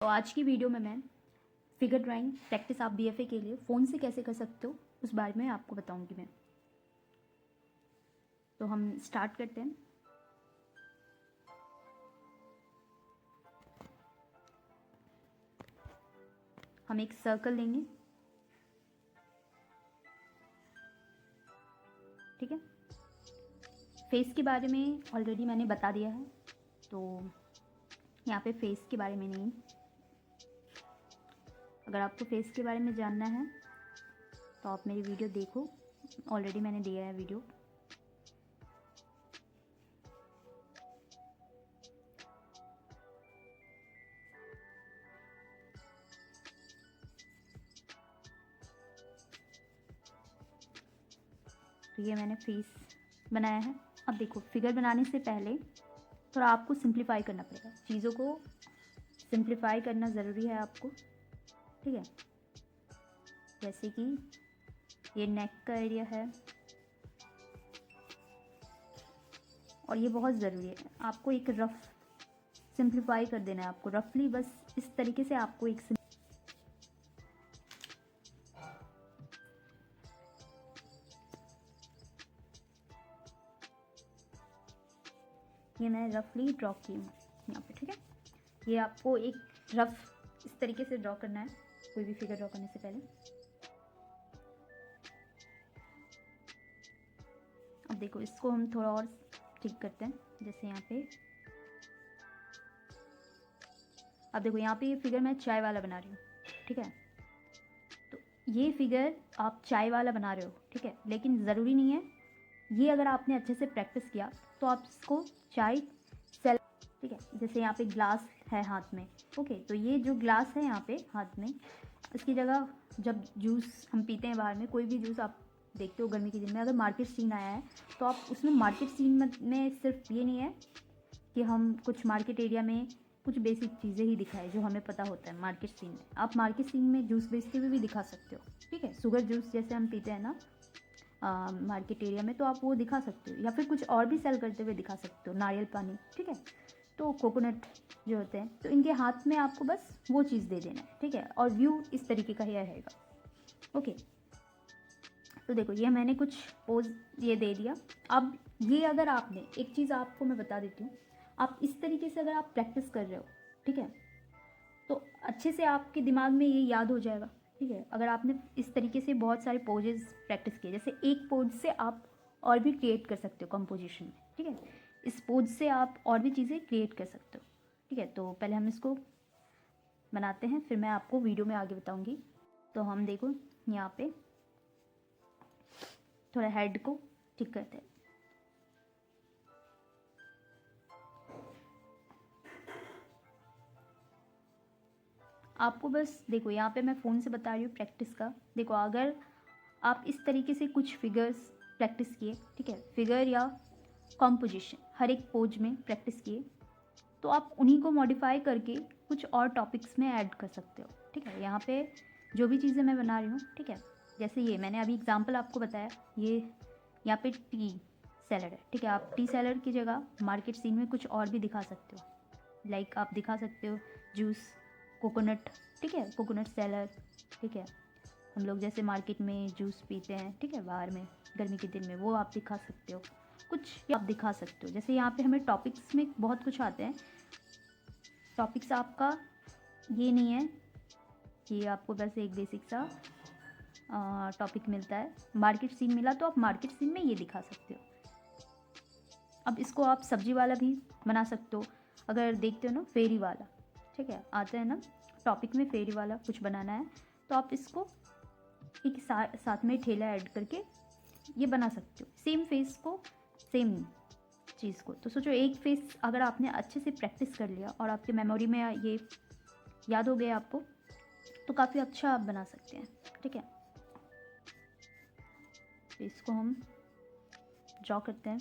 आज की वीडियो में मैं फिगर ड्राइंग प्रैक्टिस आप बीएफए के लिए फ़ोन से कैसे कर सकते हो उस बारे में आपको बताऊंगी मैं। तो हम स्टार्ट करते हैं। हम एक सर्कल लेंगे, ठीक है। फेस के बारे में ऑलरेडी मैंने बता दिया है, तो यहाँ पे फेस के बारे में नहीं। अगर आपको फेस के बारे में जानना है तो आप मेरी वीडियो देखो, ऑलरेडी मैंने दिया है वीडियो। तो ये मैंने फेस बनाया है। अब देखो, फिगर बनाने से पहले थोड़ा आपको सिंप्लीफाई करना पड़ेगा, चीज़ों को सिंप्लीफाई करना ज़रूरी है आपको, ठीक है। जैसे कि ये नेक का एरिया है और ये बहुत ज़रूरी है, आपको एक रफ सिंप्लीफाई कर देना है आपको, रफली बस इस तरीके से आपको एक ये मैं रफली ड्रॉ की हूँ यहाँ पे, ठीक है। ये आपको एक रफ इस तरीके से ड्रॉ करना है कोई भी फिगर ड्रॉ करने से पहले। अब देखो, इसको हम थोड़ा और ठीक करते हैं। जैसे यहाँ पे, अब देखो यहाँ पे ये फिगर मैं चाय वाला बना रही हूँ, ठीक है। तो ये फिगर आप चाय वाला बना रहे हो, ठीक है, लेकिन ज़रूरी नहीं है। ये अगर आपने अच्छे से प्रैक्टिस किया तो आप इसको चाय सेल, ठीक है। जैसे यहाँ पे ग्लास है हाथ में, ओके, तो ये जो ग्लास है यहाँ पे हाथ में, इसकी जगह जब जूस हम पीते हैं बाहर में, कोई भी जूस आप देखते हो गर्मी के दिन में, अगर मार्केट सीन आया है तो आप उसमें मार्केट सीन में सिर्फ ये नहीं है कि हम कुछ मार्केट एरिया में कुछ बेसिक चीज़ें ही दिखाएं जो हमें पता होता है। मार्केट सीन में आप मार्केट सीन में जूस बेचते हुए भी दिखा सकते हो, ठीक है। शुगर जूस जैसे हम पीते हैं ना मार्केट एरिया में, तो आप वो दिखा सकते हो, या फिर कुछ और भी सेल करते हुए दिखा सकते हो, नारियल पानी, ठीक है। तो कोकोनट जो होते हैं, तो इनके हाथ में आपको बस वो चीज़ दे देना है, ठीक है। और व्यू इस तरीके का ही रहेगा, ओके। तो देखो, ये मैंने कुछ पोज ये दे दिया। अब ये अगर आपने एक चीज़ आपको मैं बता देती हूँ, आप इस तरीके से अगर आप प्रैक्टिस कर रहे हो, ठीक है, तो अच्छे से आपके दिमाग में ये याद हो जाएगा, ठीक है। अगर आपने इस तरीके से बहुत सारे पोजेस प्रैक्टिस किए, जैसे एक पोज से आप और भी क्रिएट कर सकते हो कंपोजिशन में, ठीक है। इस पोज से आप और भी चीज़ें क्रिएट कर सकते हो, ठीक है। तो पहले हम इसको बनाते हैं, फिर मैं आपको वीडियो में आगे बताऊंगी। तो हम देखो यहाँ पे थोड़ा हेड को ठीक करते हैं। आपको बस देखो, यहाँ पे मैं फ़ोन से बता रही हूँ प्रैक्टिस का। देखो, अगर आप इस तरीके से कुछ फिगर्स प्रैक्टिस किए, ठीक है, फिगर या कॉम्पोजिशन हर एक पोज में प्रैक्टिस किए, तो आप उन्हीं को मॉडिफाई करके कुछ और टॉपिक्स में ऐड कर सकते हो, ठीक है। यहाँ पे जो भी चीज़ें मैं बना रही हूँ, ठीक है, जैसे ये मैंने अभी एग्जांपल आपको बताया, ये यहाँ पे टी सैलड है, ठीक है। आप टी सैलड की जगह मार्केट सीन में कुछ और भी दिखा सकते हो, लाइक आप दिखा सकते हो जूस, कोकोनट, ठीक है, कोकोनट सैलड, ठीक है। हम लोग जैसे मार्केट में जूस पीते हैं, ठीक है, बाहर में गर्मी के दिन में, वो आप दिखा सकते हो, कुछ आप दिखा सकते हो। जैसे यहाँ पे हमें टॉपिक्स में बहुत कुछ आते हैं, टॉपिक्स आपका ये नहीं है कि आपको बस एक बेसिक सा टॉपिक मिलता है, मार्केट सीन मिला तो आप मार्केट सीन में ये दिखा सकते हो। अब इसको आप सब्जी वाला भी बना सकते हो, अगर देखते हो ना फेरी वाला, ठीक है, आता है ना टॉपिक में फेरी वाला कुछ बनाना है, तो आप इसको एक साथ में ठेला ऐड करके ये बना सकते हो, सेम फेस को, सेम चीज़ को। तो सोचो, एक फेस अगर आपने अच्छे से प्रैक्टिस कर लिया और आपके मेमोरी में ये याद हो गया आपको, तो काफ़ी अच्छा आप बना सकते हैं, ठीक है। तो इसको हम ड्रॉ करते हैं।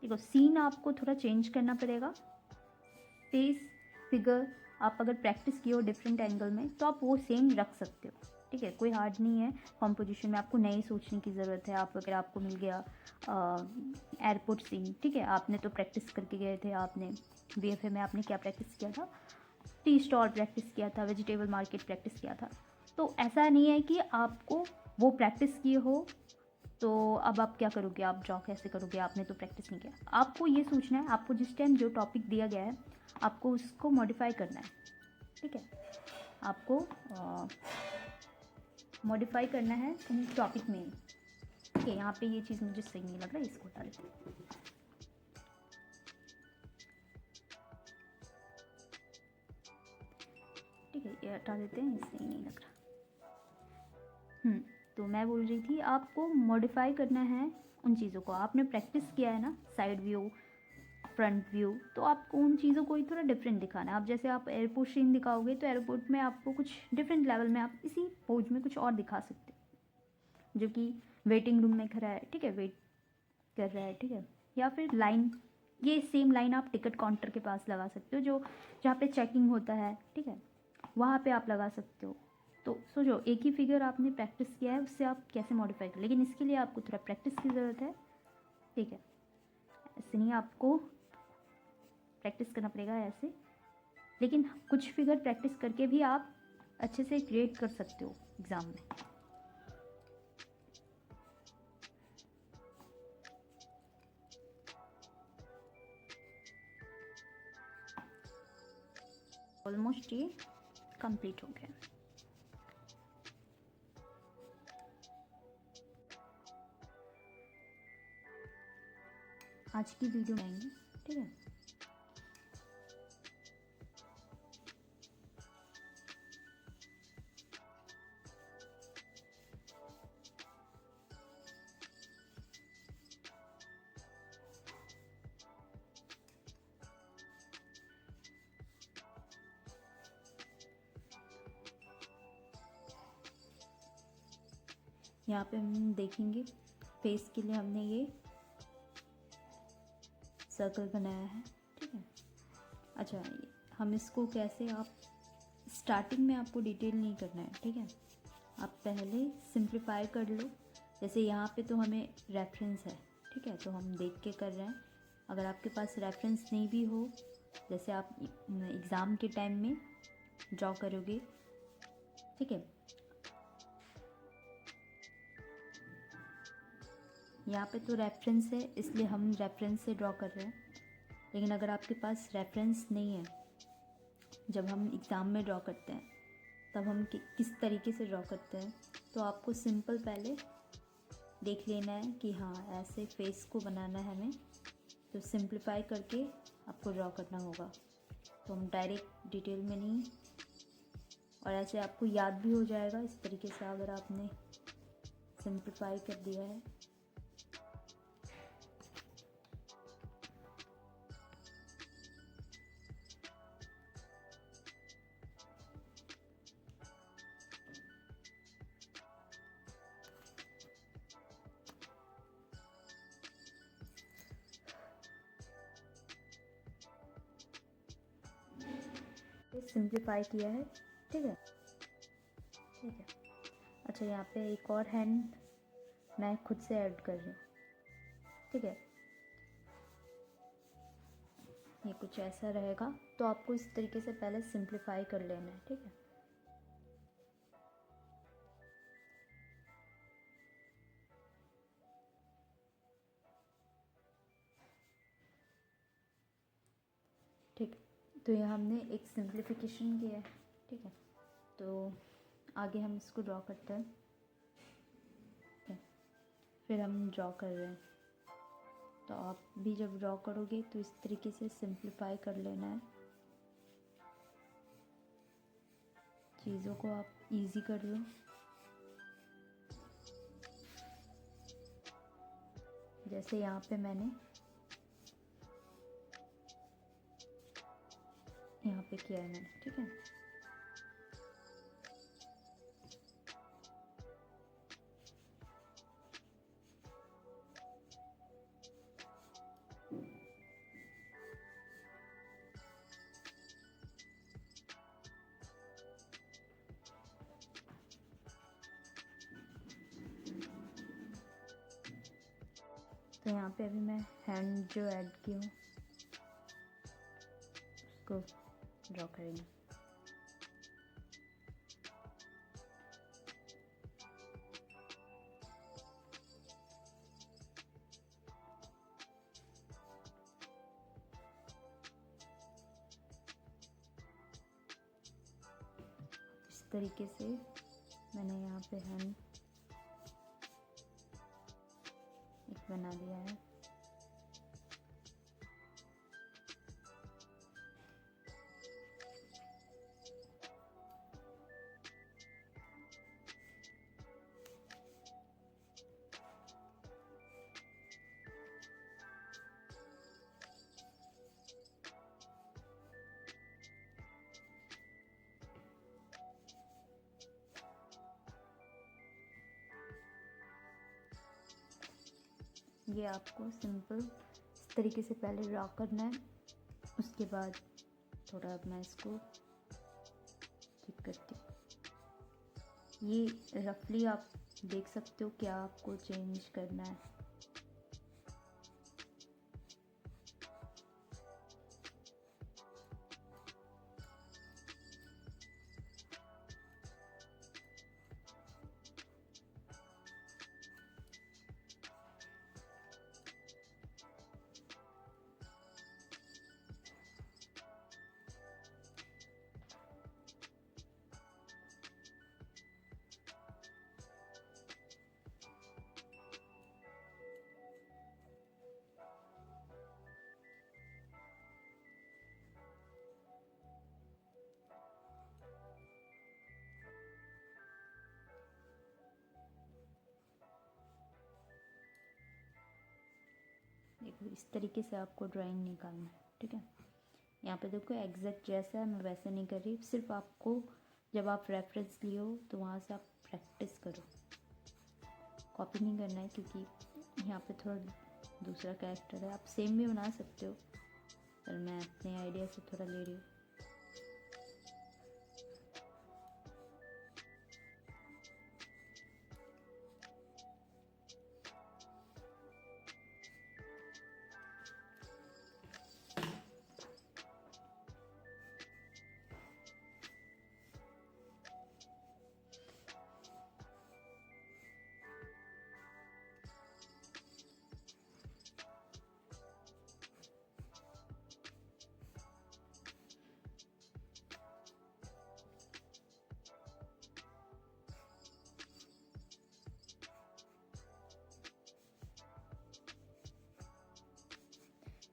देखो, सीन आपको थोड़ा चेंज करना पड़ेगा। फेस फिगर आप अगर प्रैक्टिस किए हो डिफरेंट एंगल में, तो आप वो सेम रख सकते हो, ठीक है, कोई हार्ड नहीं है। कॉम्पोजिशन में आपको नहीं सोचने की ज़रूरत है। आप अगर आपको मिल गया एयरपोर्ट सीन, ठीक है, आपने तो प्रैक्टिस करके गए थे, आपने वीएफए में आपने क्या प्रैक्टिस किया था, टी स्टॉल प्रैक्टिस किया था, वेजिटेबल मार्केट प्रैक्टिस किया था। तो ऐसा नहीं है कि आपको वो प्रैक्टिस किए हो तो अब आप क्या करोगे, आप ड्रॉ कैसे करोगे, आपने तो प्रैक्टिस नहीं किया। आपको ये सोचना है, आपको जिस टाइम जो टॉपिक दिया गया है आपको उसको मॉडिफाई करना है, ठीक है, आपको मॉडिफाई करना है उन टॉपिक में। ठीक है, यहाँ पे ये चीज़ मुझे सही नहीं लग रहा है, इसको हटा देते हैं। ठीक है, ये हटा देते हैं, सही नहीं लग रहा। तो मैं बोल रही थी आपको मॉडिफाई करना है उन चीज़ों को। आपने प्रैक्टिस किया है ना साइड व्यू, फ्रंट व्यू, तो आपको उन चीज़ों को ही थोड़ा डिफरेंट दिखाना है। आप जैसे आप एयरपोर्ट सीन दिखाओगे तो एयरपोर्ट में आपको कुछ डिफरेंट लेवल में आप इसी पोज में कुछ और दिखा सकते हो, जो कि वेटिंग रूम में खड़ा है, ठीक है, वेट कर रहा है, ठीक है, या फिर लाइन, ये सेम लाइन आप टिकट काउंटर के पास लगा सकते हो, जो जहाँ पे चेकिंग होता है, ठीक है, वहाँ पे आप लगा सकते हो। तो सोचो, एक ही फिगर आपने प्रैक्टिस किया है, उससे आप कैसे मॉडिफाई कर, लेकिन इसके लिए आपको थोड़ा प्रैक्टिस की ज़रूरत है, ठीक है। ऐसे नहीं, आपको प्रैक्टिस करना पड़ेगा ऐसे, लेकिन कुछ फिगर प्रैक्टिस करके भी आप अच्छे से क्रिएट कर सकते हो एग्ज़ाम में। ऑलमोस्ट ये कंप्लीट हो गया। आज की वीडियो में आएंगे, ठीक है। यहाँ पे हम देखेंगे फेस के लिए हमने ये सर्कल बनाया है, ठीक है। अच्छा, हम इसको कैसे, आप स्टार्टिंग में आपको डिटेल नहीं करना है, ठीक है, आप पहले सिंप्लीफाई कर लो। जैसे यहाँ पे तो हमें रेफरेंस है, ठीक है, तो हम देख के कर रहे हैं। अगर आपके पास रेफरेंस नहीं भी हो, जैसे आप एग्ज़ाम के टाइम में ड्रॉ करोगे, ठीक है, यहाँ पे तो रेफरेंस है इसलिए हम रेफरेंस से ड्रॉ कर रहे हैं। लेकिन अगर आपके पास रेफरेंस नहीं है, जब हम एग्ज़ाम में ड्रॉ करते हैं तब हम किस तरीके से ड्रॉ करते हैं, तो आपको सिंपल पहले देख लेना है कि हाँ ऐसे फेस को बनाना है हमें, तो सिंप्लीफाई करके आपको ड्रॉ करना होगा। तो हम डायरेक्ट डिटेल में नहीं, और ऐसे आपको याद भी हो जाएगा इस तरीके से अगर आपने सिंप्लीफाई कर दिया है। सिंप्लीफाई किया है, ठीक है, ठीक है। अच्छा, यहाँ पे एक और हैंड मैं खुद से ऐड कर रही हूँ, ठीक है, ये कुछ ऐसा रहेगा। तो आपको इस तरीके से पहले सिंप्लीफाई कर लेना है, ठीक है। ठीक, तो ये हमने एक सिंप्लीफिकेशन किया है, ठीक है। तो आगे हम इसको ड्रॉ करते हैं, ठीक है? फिर हम ड्रॉ कर रहे हैं, तो आप भी जब ड्रॉ करोगे तो इस तरीके से सिंप्लीफाई कर लेना है, चीज़ों को आप इजी कर लो। जैसे यहाँ पे मैंने यहाँ पे किया है मैंने, ठीक है। तो यहाँ पे अभी मैं हैंड जो ऐड की हूँ उसको ड्रॉ करेंगे। इस तरीके से मैंने यहाँ पे हैंड एक बना दिया है। ये आपको सिंपल इस तरीके से पहले ड्रॉ करना है, उसके बाद थोड़ा अब मैं इसको ठीक करती हूँ। ये रफली आप देख सकते हो क्या आपको चेंज करना है। देखो इस तरीके से आपको ड्राइंग निकालना है, ठीक है। यहाँ पे देखो एग्जैक्ट जैसा है, मैं वैसे नहीं कर रही, सिर्फ आपको जब आप रेफरेंस लिए हो तो वहाँ से आप प्रैक्टिस करो, कॉपी नहीं करना है, क्योंकि यहाँ पे थोड़ा दूसरा कैरेक्टर है। आप सेम भी बना सकते हो, पर मैं अपने आइडिया से थोड़ा ले रही हूँ।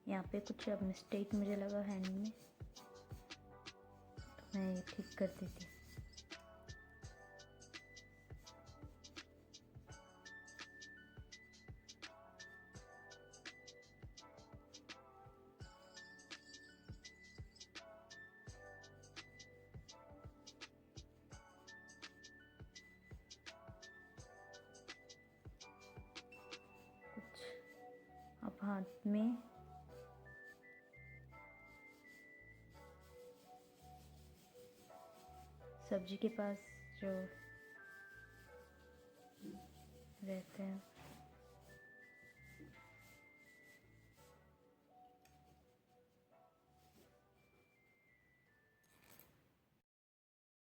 यहाँ पे कुछ अब मिस्टेक मुझे लगा हैंड में, तो मैं ये ठीक कर देती। कुछ अब हाथ में सब्जी के पास जो रहते हैं